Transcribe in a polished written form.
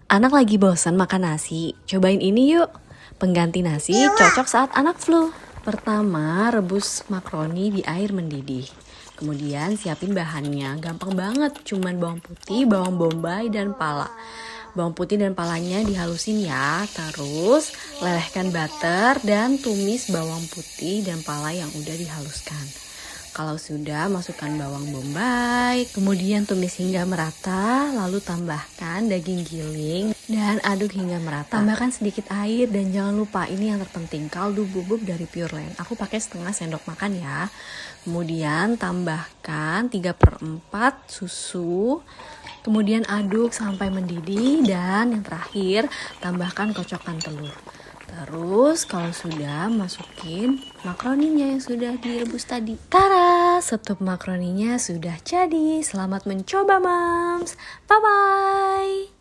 Anak lagi bosan makan nasi, cobain ini yuk. Pengganti nasi cocok saat anak flu. Pertama, rebus makaroni di air mendidih. Kemudian siapin bahannya, gampang banget, cuman bawang putih, bawang bombay, dan pala. Bawang putih dan palanya dihalusin ya, terus lelehkan butter dan tumis bawang putih dan pala yang udah dihaluskan. Kalau sudah, masukkan bawang bombay, kemudian tumis hingga merata, lalu tambahkan daging giling dan aduk hingga merata. Tambahkan sedikit air dan jangan lupa ini yang terpenting, kaldu bubuk dari Pure Land. Aku pakai setengah sendok makan ya. Kemudian tambahkan 3/4 susu. Kemudian aduk sampai mendidih dan yang terakhir tambahkan kocokan telur. Terus kalau sudah, masukin makaroninya yang sudah direbus tadi. Tara, setup makaroninya sudah jadi. Selamat mencoba, Moms. Bye-bye.